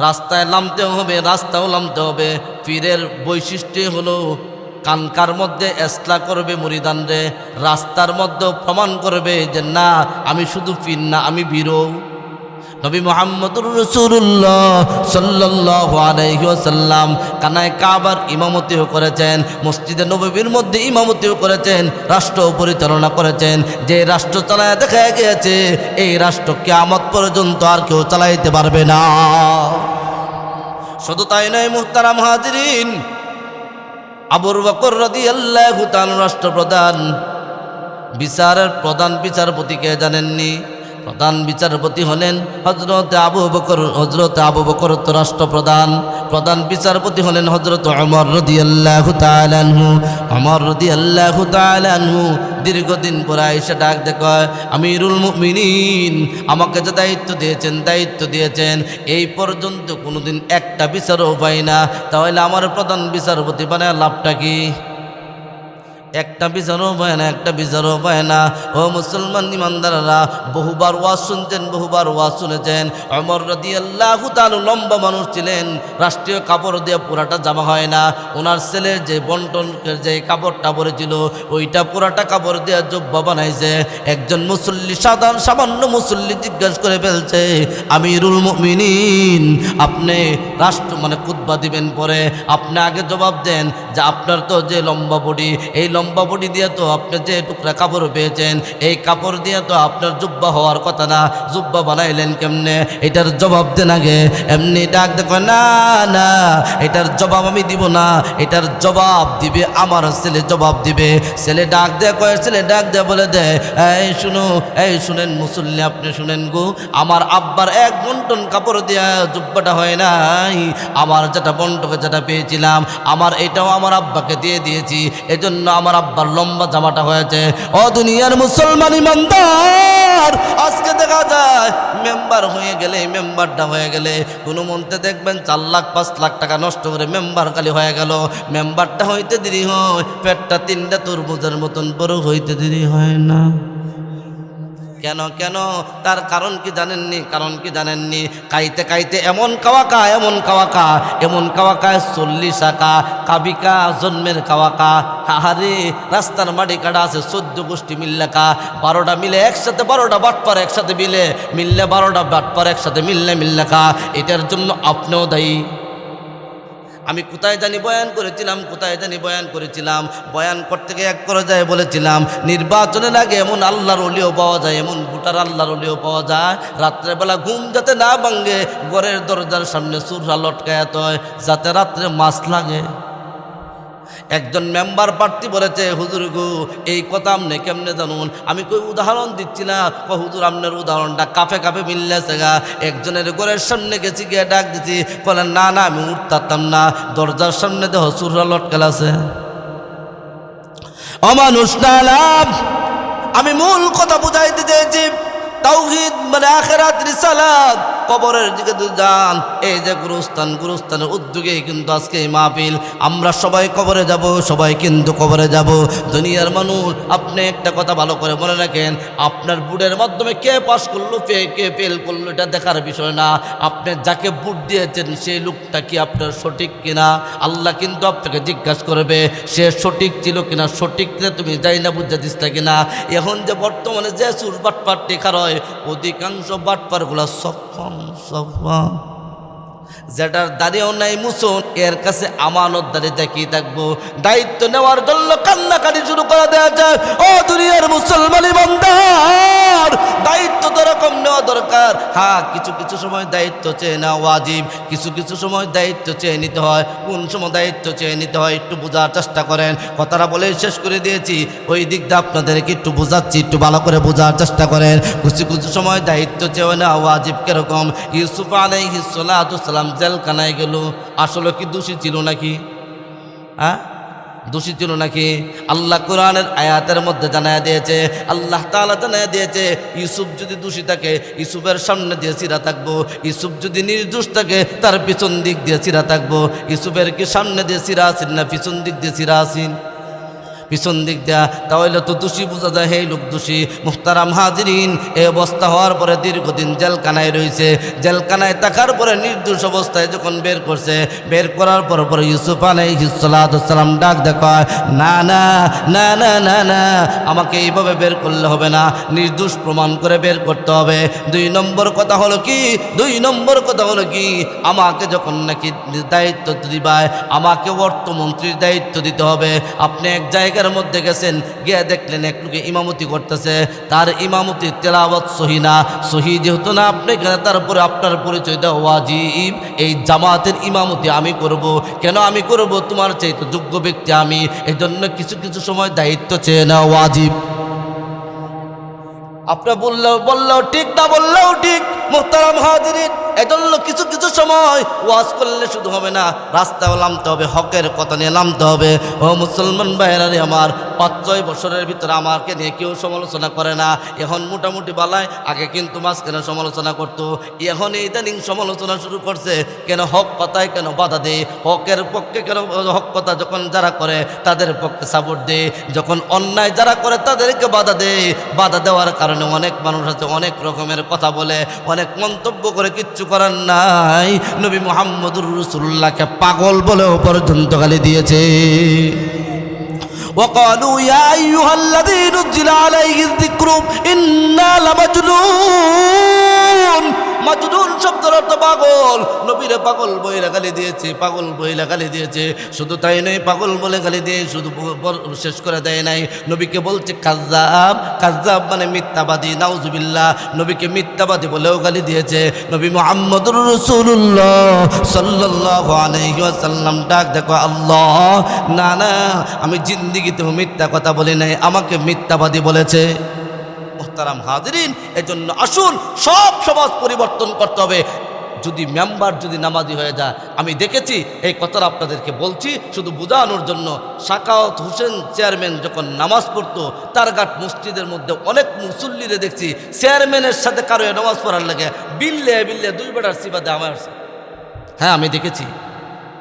রাস্তায় নামতেও হবে, রাস্তাও নামতে হবে। পীরের বৈশিষ্ট্য হলো কানকার মধ্যে এসলা করবে মুরিদানরে, রাস্তার মধ্যেও প্রমাণ করবে যে না আমি শুধু পীর না, আমি বীরও। নবী মুহাম্মদুর রাসূলুল্লাহ সাল্লাল্লাহু আলাইহি ওয়াসাল্লাম কানায় কাবার ইমামতিও করেছেন, মসজিদে নববীর মধ্যে ইমামতিও করেছেন, রাষ্ট্র পরিচালনা করেছেন। যে রাষ্ট্র চালায় দেখা গিয়েছে এই রাষ্ট্র কিয়ামত পর্যন্ত আর কেউ চালাইতে পারবে না। শুধু তাই নয় মুহতারাম হাজিরিন, আবু বকর রাদিয়াল্লাহু তাআলা রাষ্ট্রপ্রধান, বিচারের প্রধান বিচারপতিকে জানেননি? প্রধান বিচারপতি হলেন হযরত আবু বকর তো রাষ্ট্রপ্রধান। প্রধান বিচারপতি হলেন হযরত ওমর রাদিয়াল্লাহু তাআলা আনহু। ওমর রাদিয়াল্লাহু তাআলা আনহু দীর্ঘদিন পরে এসে ডাক দেয়, আমিরুল মুমিনিন আমাকে যে দায়িত্ব দিয়েছেন এই পর্যন্ত কোনোদিন একটা বিচারও পাই না, তাহলে আমার প্রধান বিচারপতি বানায় লাভটা কি? একটা বিচারও পায় না। ও মুসলমান ইমানদাররা, বহুবার ওয়াজ শুনেছেন। ওমর রাদিয়াল্লাহু তাআলা লম্বা মানুষ ছিলেন, রাষ্ট্রীয় কাপড় দিয়ে পুরাটা জামা হয় না। ওনার ছেলের যে বন্টনের যে কাপড়টা পরেছিল ওইটা পুরাটা কাপড় দিয়ে জুব্বা বানাইছে। একজন মুসল্লি, সামান্য মুসল্লি জিজ্ঞাসা করে ফেলছে, আমিরুল মুমিনিন আপনি খুতবা দিবেন পরে, আপনি আগে জবাব দেন যে আপনার তো যে লম্বা বডি, এই লম্বা বডি দিয়ে তো আপনি যে টুকরা কাপড় পেয়েছেন এই কাপড় দিয়ে তো আপনার জুব্বা হওয়ার কথা না, জুব্বা বানাইলেন কেমনে? এটার জবাব দেন আগে। এমনি ডাক দেখো, না এটার জবাব আমি দিব না, এটার জবাব দিবে আমার ছেলে, জবাব দিবে। ছেলে ডাক দেয় বলে দেয়, এই শুনেন মুসল্লি, আপনি শুনেন গো, আমার আব্বার এক বন্টন কাপড় দিয়া জুব্বাটা হয় নাই, আমার যেটা বন্টকে যেটা পেয়েছিলাম আমার এটাও আমার আব্বাকে দিয়ে দিয়েছি, এজন্য আমার আব্বার লম্বা জামাটা হয়েছে। ও দুনিয়ার মুসলমান ইমানদার, আজকে দেখা যায় মেম্বারটা হয়ে গেলে কোনো মন্ত্রে দেখবেন 4 লাখ 5 লাখ টাকা নষ্ট করে মেম্বার খালি হয়ে গেল। মেম্বারটা হইতে দেরি হয়, পেটটা 3টা তরমুজের মতন বড় হইতে দেরি হয় না। কেন? তার কারণ কি জানেননি? খাইতে এমন কাওয়াকা 40 টাকা কাবিকা জন্মের কাওয়াকা। আহারে রাস্তার মাটি কাটা আছে 14 গোষ্ঠী মিল্লাকা, 12টা মিলে একসাথে, 12টা বাটপার একসাথে মিললে 12টা বাটপার একসাথে মিল্লাকা। এটার জন্য আপনিও দায়ী। আমি কোথায় জানি বয়ান করেছিলাম, বয়ান করতে গিয়ে এক পর্যায়ে বলেছিলাম, নির্বাচনের আগে এমন আল্লাহর ওলিও পাওয়া যায়, এমন ভোটার আল্লাহর ওলিও পাওয়া যায়, রাত্রেবেলা ঘুম যাতে না ভাঙে ঘরের দরজার সামনে চূড়া লটকায় হয় যাতে রাত্রে মাছ লাগে। একজন মেম্বার প্রার্থী বলেছে, হুজুর গো এই কথা আপনি কেমনে জানুন? আমি কই উদাহরণ দিচ্ছি না, হুজুর আপনার উদাহরণটা কাফে মিললেছে গা। একজনের ঘরের সামনে গেছি, গিয়ে ডাক দিছি, বলেন না আমি উঠতাম না, দরজার সামনে দেহ চূড়া লটকাল আছে। অমানুষ না লাভ। আমি মূল কথা বুঝাইতে চেয়েছি, তাওহীদ মানে আখিরাত রিসালাত। কবরের দিকে যান। এই যে গুরুস্থানের উদ্যোগেই কিন্তু আজকে এই মাহফিল। আমরা সবাই কবরে যাব, সবাই কিন্তু কবরে যাব। দুনিয়ার মানুষ, আপনি একটা কথা ভালো করে মনে রাখেন, আপনার বুটের মাধ্যমে কে পাস করলো কে ফেল করলো এটা দেখার বিষয় না। আপনি যাকে বুট দিয়েছেন সেই লোকটা কি আপনার সঠিক কিনা আল্লাহ কিন্তু আপনাকে জিজ্ঞাসা করবে, সে সঠিক ছিল কিনা, সঠিক কিনা তুমি যাই না বুঝতে দিস কিনা। এখন যে বর্তমানে যে সুর বাটপার টেকার হয়, অধিকাংশ বাটপারগুলা সফা যেটার দাঁড়িয়েও নাই মুসন, এর কাছে আমানত দাঁড়িয়ে দেখিয়ে থাকবো। দায়িত্ব নেওয়ার জন্য কান্নাকাটি শুরু করে দেওয়া যায়। ও দুনিয়ার মুসলমান ইমানদার, দায়িত্ব তো এরকম নেওয়া দরকার। হ্যাঁ, কিছু কিছু সময় দায়িত্ব চেয়ে নেওয়া ওয়াজিব, কিছু কিছু সময় দায়িত্ব চেয়ে নিতে হয়। কোন সময় দায়িত্ব চেয়ে নিতে হয় একটু বোঝার চেষ্টা করেন। কথাটা বলে শেষ করে দিয়েছি, ওই দিকটা আপনাদেরকে একটু বোঝাচ্ছি, একটু ভালো করে বোঝার চেষ্টা করেন। কিছু কিছু সময় দায়িত্ব চেয়ে নেওয়া ওয়াজিব। কিরকম? ইউসুফ আলাইহিস সালাতু ওয়াস সালাম জেলখানায় গেল, আসলে কি দোষী ছিল নাকি? হ্যাঁ, দোষী ছিল নাকি? আল্লাহ কোরআনের আয়াতের মধ্যে জানায় দিয়েছে, আল্লাহ তাআলা জানায় দিয়েছে, ইউসুফ যদি দোষী থাকে ইউসুফের সামনে দিয়ে চিরা থাকবো, ইউসুফ যদি নির্দোষ থাকে তার পিছন দিক দিয়ে চিরা থাকবো। ইউসুফের কি সামনে দিয়ে চিরা আসেন না পিছন দিক দিয়ে চিরা আসেন? পিছন দিক দেয়া, তাহলে তো দোষী বোঝা যায়, হে লোক দোষী। মুহতারাম হাজিরিন, এই অবস্থা হওয়ার পরে দীর্ঘদিন জেলখানায় রয়েছে। জেলখানায় থাকার পরে নির্দোষ অবস্থায় যখন বের করছে, বের করার পর ইউসুফ আলাইহিস সালাতু ওয়াস সালাম ডাক দেখায়, না না না না না না, আমাকে এইভাবে বের করলে হবে না, নির্দোষ প্রমাণ করে বের করতে হবে। দুই নম্বর কথা হলো কি, আমাকে যখন নাকি দায়িত্ব দিবায়, আমাকে অর্থমন্ত্রীর দায়িত্ব দিতে হবে। আপনি এক জায়গায় মধ্যে গেছেন, গিয়ে দেখলেন এক লোকে ইমামতি করতেছে, তার ইমামতি তেলাওয়াত সহি না, সহি যেহেতু না আপনি, তারপরে আপনার পরিচয় দেওয়া ওয়াজিব। এই জামাতের ইমামতি আমি করব। কেন আমি করব? তোমার চাইতে যোগ্য ব্যক্তি আমি। এই জন্য কিছু কিছু সময় দায়িত্ব চেয়ে নেওয়া ওয়াজিব। আপনার বললেও ঠিক, না বললেও ঠিক। মুহতারাম হাজিরিন, এজন্য কিছু কিছু সময় ওয়াজ করলে শুধু হবে না, রাস্তাও নামতে হবে, হকের কথা নিয়ে নামতে হবে। ও মুসলমান ভাইয়েরা আমার 5-6 বছরের ভিতরে আমাকে নিয়ে কেউ সমালোচনা করে না। এখন মোটামুটি বালায়, আগে কিন্তু মাঝখানে সমালোচনা করতো, এখন ইদানিং সমালোচনা শুরু করছে। কেন? হক কথায় কেন বাধা দেয়? হকের পক্ষে কেন? হক কথা যখন যারা করে তাদের পক্ষে সাপোর্ট দেয়, যখন অন্যায় যারা করে তাদেরকে বাধা দেয়। বাধা দেওয়ার কারণে অনেক মানুষ আছে অনেক রকমের কথা বলে, অনেক মন্তব্য করে, কিচ্ছু করার নাই। নবী মুহাম্মদুর রাসূলুল্লাহকে পাগল বলেও পর্যন্ত গালি দিয়েছে। وقالوا يا أيها الذي نزل عليه الذكر إنا لمجنون। মাজনুন শব্দের অর্থ পাগল। নবীরে পাগল বইলা গালি দিয়েছে, পাগল বইলা গালি দিয়েছে। শুধু তাই নয়, পাগল বলে গালি দিয়ে শুধু শেষ করে দেয় নাই, নবীকে বলছে কাযযাব। কাযযাব মানে মিথ্যাবাদী, নাউজুবিল্লাহ। নবীকে মিথ্যাবাদী বলেও গালি দিয়েছে। নবী মুহাম্মদুর রাসূলুল্লাহ সাল্লাল্লাহু আলাইহি ওয়াসাল্লাম ডাক দেখো, আল্লাহ, না না, আমি জিন্দেগিতে মিথ্যা কথা বলি নাই, আমাকে মিথ্যাবাদী বলেছে। মুহতারাম হাজিরিন, এজন্য আসুন সব সমাজ পরিবর্তন করতে হবে। যদি মেম্বার যদি নামাজি হয়ে যায়, আমি দেখেছি, এই কথাটা আপনাদেরকে বলছি শুধু বোঝানোর জন্য। সাকাওয়াত হোসেন চেয়ারম্যান যখন নামাজ পড়তো, তারঘাট মসজিদের মধ্যে অনেক মুসল্লিরে দেখছি চেয়ারম্যানের সাথে কারো নামাজ পড়ার লাগে বিল্লে 2 বেটার সিবাদে আমার। হ্যাঁ, আমি দেখেছি,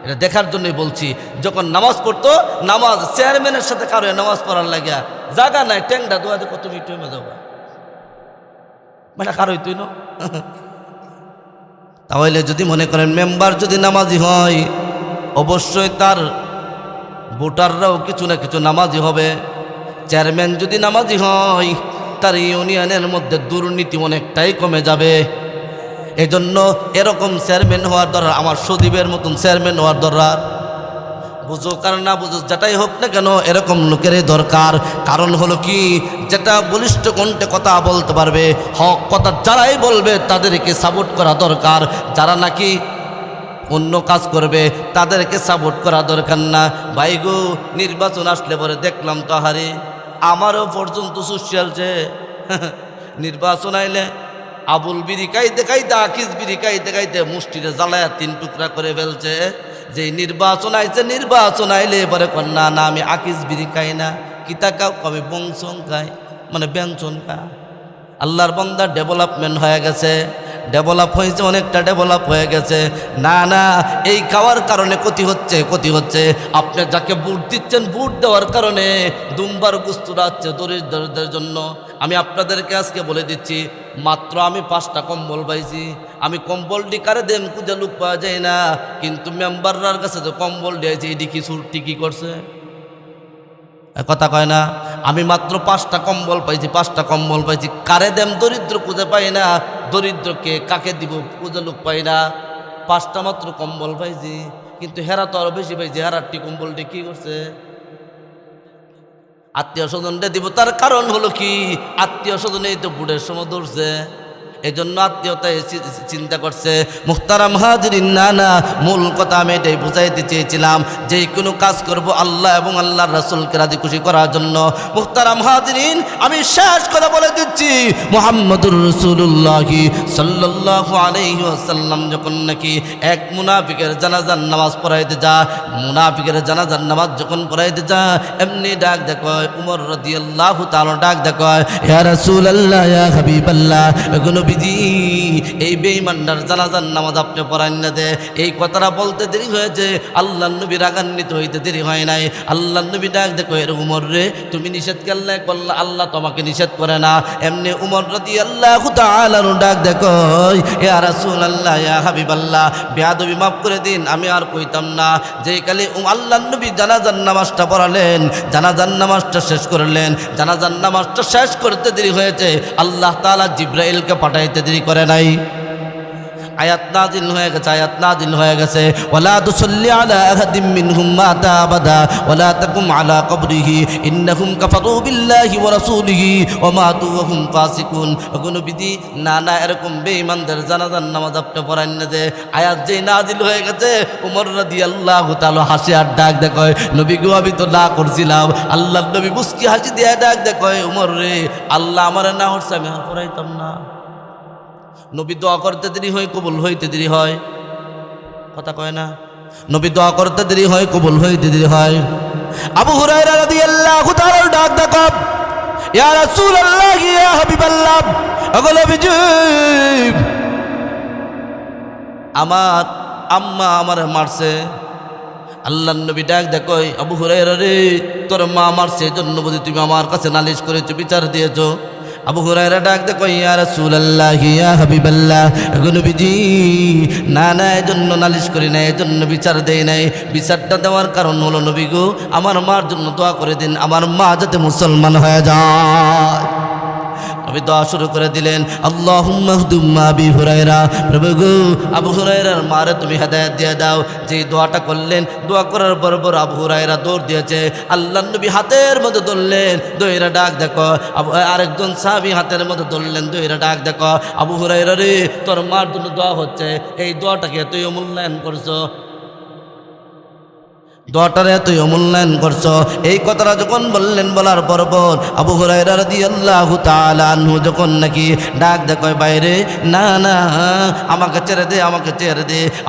এটা দেখার জন্যই বলছি। যখন নামাজ পড়তো, নামাজ চেয়ারম্যানের সাথে কারো নামাজ পড়ার লাগে জায়গা নাই, ট্যাংটা দোয়াতে কত মিটে যাবা মানে কারোই তুই না। তাহলে যদি মনে করেন মেম্বার যদি নামাজি হয়, অবশ্যই তার ভোটাররাও কিছু না কিছু নামাজি হবে। চেয়ারম্যান যদি নামাজি হয়, তার ইউনিয়নের মধ্যে দুর্নীতি অনেকটাই কমে যাবে। এজন্য এরকম চেয়ারম্যান হওয়ার দরকার, আমার সদীপের মতন চেয়ারম্যান হওয়ার দরকার। বুঝো কার না বুঝো, যেটাই হোক না কেন, এরকম লোকেরই দরকার। কারণ হলো কি, যেটা বলিষ্ঠ কণ্ঠে কথা বলতে পারবে, হক কথা যারাই বলবে তাদেরকে সাপোর্ট করা দরকার। যারা নাকি অন্য কাজ করবে তাদেরকে সাপোর্ট করা দরকার না। ভাই গো, নির্বাচন আসলে পরে দেখলাম তো, হারে আমারও পর্যন্ত সোশ্যাল যে নির্বাচন আইলে আবুল বিড়ি খাইতে খাইতে, আকিস বিড়ি খাইতে খাইতে মুষ্টিতে জ্বালায়া 3 টুকরা করে ফেলছে। যে নির্বাচন আইছে, নির্বাচন আইলে এবারে না না, আমি আকিস বিড়ি খাই না, কিতা কাউ কবে বংশন খাই, মানে ব্যঞ্জন খা। আল্লাহর বান্দা ডেভেলপমেন্ট হয়ে গেছে, ডেভেলপ হয়েছে, অনেকটা ডেভেলপ হয়ে গেছে। না না, এই খাওয়ার কারণে ক্ষতি হচ্ছে। আপনি যাকে ভোট দিচ্ছেন, ভোট দেওয়ার কারণে দুম্বার গুস্তুরা হচ্ছে দরিদ্রদের জন্য। আমি আপনাদেরকে আজকে বলে দিচ্ছি, মাত্র আমি 5টা কম্বল পাইছি। আমি কম্বল ডিকারে দেন খুঁজে লোক পাওয়া যায় না, কিন্তু মেম্বাররার কাছে তো কম্বল দিয়েছে, এটি কি চুরটি কি করছে? কথা কয় না। আমি মাত্র 5টা কম্বল পাইছি। কারে দেম দরিদ্র খুঁজে পাই না, দরিদ্রকে কাকে দিব খুঁজে লোক পাই না। 5টা মাত্র কম্বল পাইছি, কিন্তু হেরা তো আরো বেশি পাইছি। হেরারটি কম্বলটি কি করছে? আত্মীয় স্বজনকে দিব। তার কারণ হলো কি, আত্মীয় স্বজন এই তো বুড়ের সময় ধরছে, এই জন্য আত্মীয়তায় চিন্তা করছে। মুহতারাম হাজিরিন, না, মূল কথা আমি এটাই বুঝাইতে চেয়েছিলাম, যে কোনো কাজ করব আল্লাহ এবং আল্লাহর রাসূলকে রাজি খুশি করার জন্য। মুহতারাম হাজিরিন, আমি শেষ কথা বলে দিচ্ছি, মুহাম্মদুর রাসূলুল্লাহ সাল্লাল্লাহু আলাইহি ওয়াসাল্লাম যখন নাকি এক মুনাফিকের জানাজার নামাজ পড়াইতে যায়, মুনাফিকের জানাজার নামাজ যখন পড়াইতে যায়, এমনি ডাক দেখো উমর রাদিয়াল্লাহু তাআলা, ডাক দেখো, ইয়া রাসূলুল্লাহ, ইয়া হাবিবাল্লাহ, এই বেঈমানদার জানাজার নামাজ আপনি পড়ান না দে। এই কথাটা বলতে দেরি হয়েছে, আল্লাহর নবী রাগান্বিত হইতে দেরি হয় নাই। আল্লাহর নবী ডাক দেখো, এর উমর রে, তুমি নিষেধ করলে করলা, আল্লাহ তোমাকে নিষেধ করে না। এমনি উমর রাদিয়াল্লাহু তাআলা ডাক দেখো, ইয়া রাসূলুল্লাহ, ইয়া হাবিবাল্লাহ, বেয়াদবি মাফ করে দিন, আমি আর কইতাম না। যে কালে আল্লাহর নবী জানাজার নামাজটা পড়ালেন, জানাজার নামাজটা শেষ করলেন, জানাজার নামাজটা শেষ করতে দেরি হয়েছে, আল্লাহ তাআলা জিব্রাইলকে পাঠাইতে দেরি করে নাই। আয়াত নাজিল হয়ে গেছে, ওয়ালা তুসাল্লি আলা আহাদিম মিনহুম মাতা আবাদা ওয়ালা তাকুম আলা কবরিহি ইন্নাহুম কাফারু বিল্লাহি ওয়া রাসূলিহি ওয়া মাতু ওয়া হুম ফাসিকুন। কোন বিধি না, এরকম বেঈমানদের জানাজার নামাজ আপনি পড়ান না। যে আয়াত যে নাজিল হয়ে গেছে, ওমর রাদিয়াল্লাহু তাআলা হাসি আর ডাক দেখয়, নবী গো, আমি তো না করছিলাম। আল্লাহর নবী মুস্কি হাসি দিয়ে ডাক দেখয়, ওমর রে, আল্লাহ আমারে না হচ্ছে, আমি আর পড়াইতাম না। নবী দোয়া করতে দেরি হয়, কবুল হইতে দেরি হয়। কথা কয় না, নবী দোয়া করতে দেরি হয়, কবুল হইতে দেরি হয়। আবু হুরায়রা রাদিয়াল্লাহু তাআলা ডাক দেখো, ইয়া রাসূলুল্লাহ, ইয়া হাবিবাল্লাহ, ওগো নবীজি, আমার আম্মা আমারে মারছে। আল্লাহর নবী ডাক দেখো, আবু হুরায়রা রে, তোর মা মারছে, এজন্য বুঝি তুমি আমার কাছে নালিশ করেছো, বিচার দিয়েছো। আবু হুরায়রা ডাক দেখো, ইয়া রাসূলুল্লাহ, ইয়া হাবিবাল্লাহ, নবীজি, না, এজন্য নালিশ করি না, এজন্য বিচার দেই নাই। বিচারটা দেওয়ার কারণ হলো, নবী গো, আমার মার জন্য দোয়া করে দিন, আমার মা যাতে মুসলমান হয়ে যায়। নবী দোয়া শুরু করে দিলেন, আল্লাহুম্মা হদিম্মা আবি হুরায়রা, প্রভু গো, আবু হুরায়রার মারে তুমি হেদায়েত দিয়ে দাও। যে দোয়াটা করলেন, দোয়া করার পর আবু হুরায়রা দৌড় দিয়েছে। আল্লাহর নবী হাতের মধ্যে ধরলেন, দইরা ডাক দেখো, আরেকজন সাহাবী হাতের মধ্যে ধরলেন, দইরা ডাক দেখো, আবু হুরায়রা রে, তোর মার জন্য দোয়া হচ্ছে, এই দোয়াটাকে তুই অমূল্যায়ন করছো, দোয়াটারে তুই অমূল্যায়ন করছো। এই কথাটা যখন বললেন, বলার পর আবু হুরায়রা রাদিয়াল্লাহু তাআলা আনহু যখন নাকি ডাক দেখো, বাইরে, না, আমাকে ছেড়ে দে,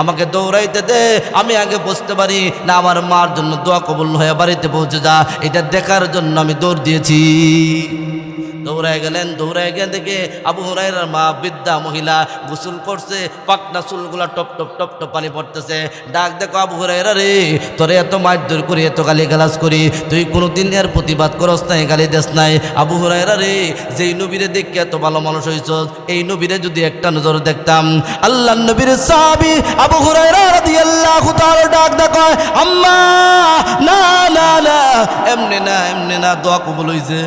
আমাকে দৌড়াইতে দে, আমি আগে বুঝতে পারি না, আমার মার জন্য দোয়া কবুল হয়ে বাড়িতে পৌঁছে যা, এটা দেখার জন্য আমি দৌড় দিয়েছি। দৌড়ায় গেলেন, দৌড়ায় গিয়ে দেখে আবু হুরায়রার মা বৃদ্ধা মহিলা গোসল করছে, পাকনা চুলগুলা টপ টপ পানি পড়তেছে। ডাক দেখো, আবু হুরায়রা রে, তোরে এত মারধর করি, এত গালি গালাজ করি, তুই কোনোদিন এর প্রতিবাদ করস নাই, গালি দেস নাই। আবু হুরায়রা রে, যেই নবীরে দেখে এত ভালো মানুষ হইছ, এই নবীরে যদি একটা নজর দেখতাম। আল্লাহর নবীর সাহাবী আবু হুরায়রা রাদিয়াল্লাহু তাআলা ডাক দেখো, আম্মা, না, এমনি না, দোয়া কবুল হইছে।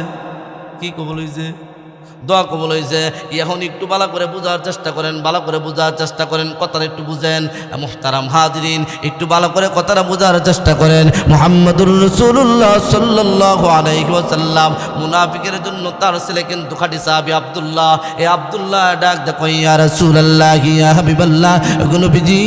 কি কবুল হইছে? দোয়া কবুল হয়েছে। এখন একটু ভালো করে বোঝার চেষ্টা করেন, কথাটা একটু বুঝেন। মুহতারাম হাজিরিন, একটু ভালো করে কথাটা বোঝার চেষ্টা করেন। মুহাম্মদুর রাসূলুল্লাহ সাল্লাল্লাহু আলাইহি ওয়াসাল্লাম মুনাফিকের জন্য তার ছেলে কিন্তু খাঁটি সাহাবী আব্দুল্লাহ, এই আব্দুল্লাহ ডাক দেখো, ইয়া রাসূলুল্লাহ, ইয়া হাবিবাল্লাহ, নবীজি,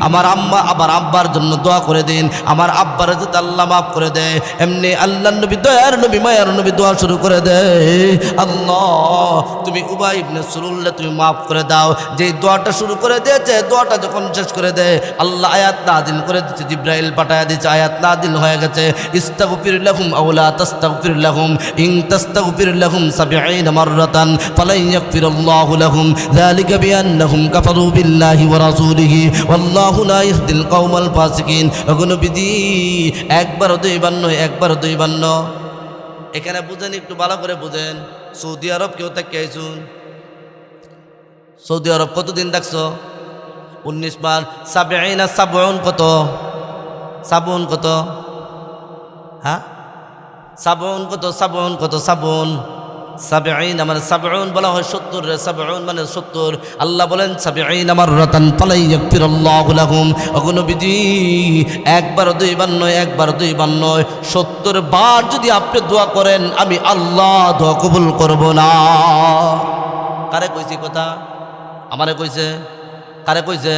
আমার আম্মা, আমার আব্বার জন্য দোয়া করে দিন, আমার আব্বার যাতে আল্লাহ মাফ করে দেয়। এমনি আল্লাহর নবী, দয়ার নবী, মায়ার নবী দোয়া শুরু করে দেয়। আল্লাহ আল্লাহ তুমি উবাই ইবনে সুলুলকে তুমি মাফ করে দাও। যেই দোয়াটা শুরু করে দিয়েছে, দোয়াটা যখন শেষ করে দেয় আল্লাহ আয়াত নাযিল করে দিচ্ছে, জিবরাইল পাঠায় দিচ্ছে, আয়াত নাযিল হয়ে গেছে। ইস্তাগফির লাহুম আও লা তাস্তাগফির লাহুম ইন তাস্তাগফির লাহুম 70 মাররাতান ফালান ইয়াগফিরাল্লাহু লাহুম যালিকা বিআন্নাহুম কাফারু বিল্লাহি ওয়া রাসূলিহি ওয়াল্লাহু লা ইয়াহদিল কওমাল ফাসিকিন। ওগো নবীজি, একবার দুইবার নয়, একবার দুইবার নয়। এখানে বুঝেন, একটু ভালো করে বুঝেন। সৌদি আরব কেউ তাকে আইসুন? সৌদি আরব কতদিন দেখছো? 19 বার। 70 কত? 70 কত? হ্যাঁ 70 কত? 70 কত? 70 মানে 70 বলা হয় 70 রে, 70 মানে 70। আল্লাহ বলেন 70 মাররাতান ফালাই ইয়াগফিরাল্লাহু লাহুম। ওগো নবীজি, একবার দুইবার নয়, একবার দুইবার নয়, 70 বার যদি আপনি দোয়া করেন আমি আল্লাহ দোয়া কবুল করব না। কারে কইছি কথা? আমারে কইছে? কারে কইছে?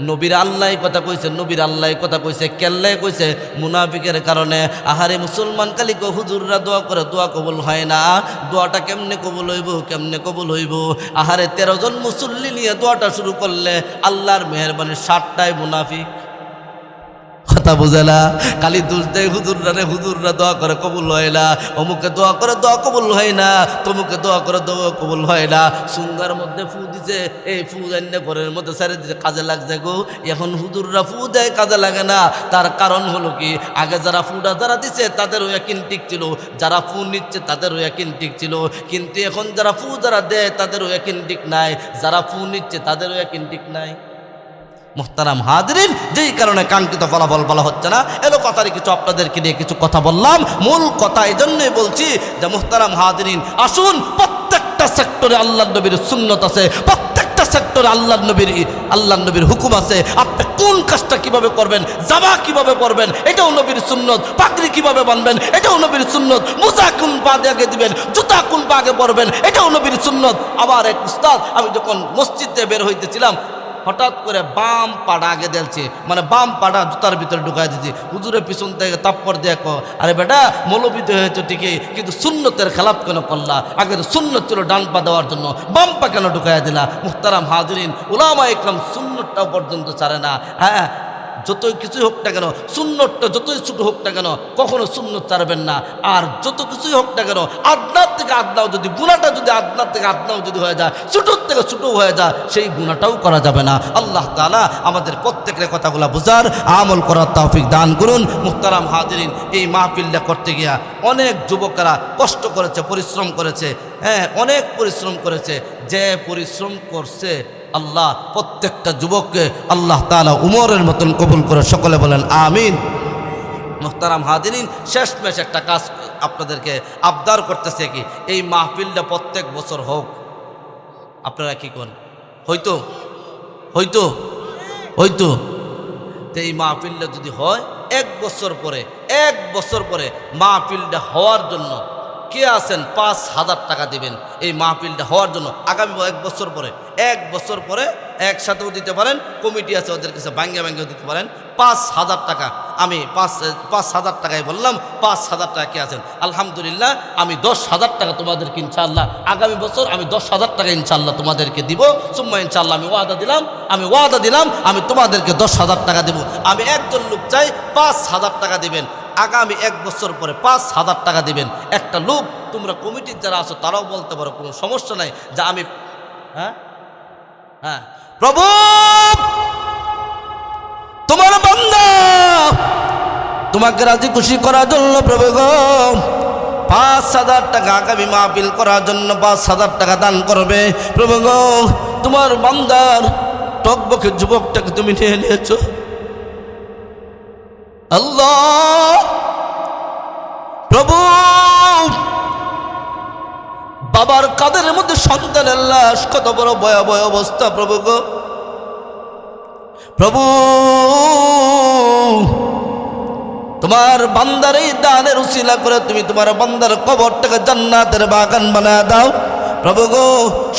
নবীর আল্লাহ কথা কইছে, নবীর আল্লাহ কথা কইছে। কেল্লে কইছে? মুনাফিকের কারণে। আহারে মুসলমান কালি কো হুজুররা দোয়া করে, দোয়া কবুল হয় না। দোয়াটা কেমনে কবুল হইব? কেমনে কবুল হইব? আহারে 13 জন মুসল্লি নিয়ে দোয়াটা শুরু করলে আল্লাহর মেহেরবানি 60টায় মুনাফিক। কথা বুঝে না? খালি দোষ দেয় হুজুররা রে, হুজুররা দোয়া করে কবুল হয় না, অমুকে দোয়া করে দোয়া কবুল হয় না, তমুকে দোয়া করে দোয়া কবুল হয় না। সুঙ্গার মধ্যে ফু দিছে, এই ফু জান্য ঘরের মধ্যে ছেড়ে দিছে, কাজে লাগছে গো। এখন হুজুররা ফু দেয়, কাজে লাগে না। তার কারণ হলো কি, আগে যারা ফুটা যারা দিছে তাদেরও ইয়াকিন ঠিক ছিল, যারা ফু নিচ্ছে তাদেরও ইয়াকিন ঠিক ছিল। কিন্তু এখন যারা ফু যারা দেয় তাদেরও ইয়াকিন ঠিক নাই, যারা ফু নিচ্ছে তাদেরও ইয়াকিন ঠিক নাই। মুহতারাম হাজিরিন, যেই কারণে কাঙ্ক্ষিত ফলাফল বলা হচ্ছে না, এলো কথারই কিছু আপনাদেরকে নিয়ে কিছু কথা বললাম। মূল কথা এই জন্যই বলছি যে মুহতারাম হাজিরিন, আসুন, প্রত্যেকটা সেক্টরে আল্লাহর নবীর সুন্নত আছে, প্রত্যেকটা সেক্টরে আল্লাহর নবীর হুকুম আছে। আপনি কোন কাজটা কিভাবে করবেন, জামা কিভাবে পরবেন এটাও নবীর সুন্নত, পাগড়ি কিভাবে বানবেন এটাও নবীর সুন্নত, মোজা কোন পা আগে দিবেন, জুতা কোন পা আগে পরবেন এটাও নবীর সুন্নত। আবার এক উস্তাদ, আমি যখন মসজিদে বের হইতেছিলাম, হঠাৎ করে বাম পাটা আগে দিয়েছে, মানে বাম পাটা জুতার ভিতরে ঢুকাই দিয়েছি। হুজুরের পিছন থেকে তাপ্পর দিয়ে কো, আরে বেটা মৌলবিদ হয়েছে ঠিকই, কিন্তু সুন্নতের খেলাপ কেন করলা? আগে তো সুন্নত ছিল ডান পা দেওয়ার জন্য, বাম পা কেন ঢুকাই দিলা? মুহতারাম হাজিরিন, উলামা ইকরাম সুন্নতটাও পর্যন্ত ছাড়ে না। হ্যাঁ, যতই কিছুই হোক না কেন, সুন্নতটা যতই ছোট হোক না কেন, কখনো সুন্নত ছাড়বেন না। আর যত কিছুই হোক না কেন, আদনার থেকে আদনাও যদি, গুনাহটা যদি আদনার থেকে আদনাও যদি হয়ে যায়, ছোটোর থেকে ছোটো হয়ে যায়, সেই গুনাহটাও করা যাবে না। আল্লাহ তাআলা আমাদের প্রত্যেকের কথাগুলো বুঝার, আমল করার তৌফিক দান করুন। মুহতারাম হাজিরিন, এই মাহফিলটা করতে গিয়া অনেক যুবকেরা কষ্ট করেছে, পরিশ্রম করেছে। হ্যাঁ, অনেক পরিশ্রম করেছে। যে পরিশ্রম করছে আল্লাহ প্রত্যেকটা যুবককে আল্লাহ তাআলা উমরের মতন কবুল করে, সকলে বলেন আমিন। মুহতারাম হাজিরিন, শেষমেশ একটা কাজ আপনাদেরকে আবদার করতেছে কি, এই মাহফিলটা প্রত্যেক বছর হোক। আপনারা কি কোন? হয়তো হয়তো হয়তো তো এই মাহফিলটা যদি হয়, 1 বছর পরে মাহফিলটা হওয়ার জন্য কে আছেন 5,000 টাকা দিবেন এই মাহফিলটা হওয়ার জন্য? আগামী 1 বছর পরে একসাথেও দিতে পারেন, কমিটি আছে ওদের কাছে ভাঙ্গেও দিতে পারেন। 5,000 টাকা, আমি 5,000 টাকায় বললাম, 5,000 টাকা কে আছেন? আলহামদুলিল্লাহ, আমি 10,000 টাকা তোমাদেরকে ইনশাআল্লাহ আগামী বছর আমি 10,000 টাকা ইনশাআল্লাহ তোমাদেরকে দিব। সুম্মা ইনশাআল্লাহ আমি ওয়াদা দিলাম আমি তোমাদেরকে 10,000 টাকা দেব। আমি একজন লোক চাই 5,000 টাকা দিবেন। আগামী 1 বছর পরে 5,000 টাকা দিবেন। একটা লোক, তোমরা কমিটির যারা আছো তারাও বলতে পারো, কোনো সমস্যা নাই, যে আমি হ্যাঁ প্রভু তোমার বান্দা, তোমাকে রাজি খুশি করার জন্য প্রভু গো 5,000 টাকা আগামী মাহফিল করার জন্য 5,000 টাকা দান করবে। প্রভু গো, তোমার বান্দার টকবকে যুবকটাকে তুমি নিয়ে নিয়েছো আল্লাহ। প্রভু, বাবার কাদের মধ্যে সন্তানের লাশ, কত বড় ভয়াবহ অবস্থা প্রভু গো। প্রভু, তোমার বান্দার এই দানের উসিলা করে তুমি তোমার বান্দার কবরটাকে জান্নাতের বাগান বানায় দাও। প্রভু গো,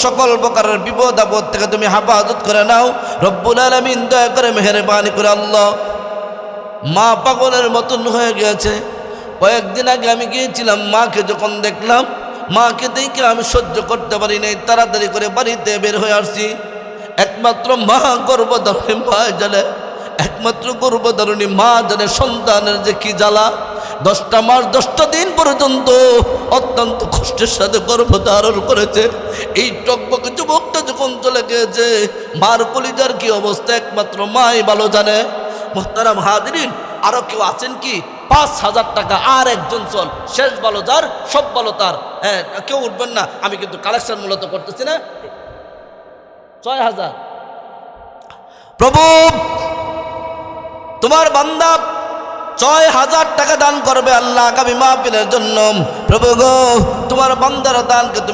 সকল প্রকারের বিপদ আপদ থেকে তুমি হেফাজত করে নাও রব্বুল আলামিন। দয়া করে মেহেরবানি করে আল্লাহ, মা পাগলের মতন হয়ে গেছে। কয়েকদিন আগে আমি গিয়েছিলাম, মাকে যখন দেখলাম মাকে দেখে আমি সহ্য করতে পারি নাই, তাড়াতাড়ি করে বাড়িতে বের হয়ে আসছি। একমাত্র মা গর্ভধারণী মা জানে, একমাত্র গর্ভধারণী মা জানে সন্তানের যে কি জ্বালা। 10টা মাস 10টা দিন পর্যন্ত অত্যন্ত কষ্টের সাথে গর্ভধারণ করেছে। এই টকবকে যুবকটা যখন চলে গিয়েছে, মার কলিজার কি অবস্থা একমাত্র মাই ভালো জানে। মুহতারাম হাজিরিন, আরো কেউ আছেন কি? 5,000 টাকা আর একজন চল, শেষ ভালো যার সব ভালো তার। হ্যাঁ, কেউ উঠবেন না, আমি কিন্তু কালেকশন মূলত করতেছি না। 6,000। প্রভু, তোমার বান্দা 6,000 টাকা দান করবে আল্লাহ আগামী মাহফিলের জন্য। প্রভু গো, তোমার বান্দার দানকে তুমি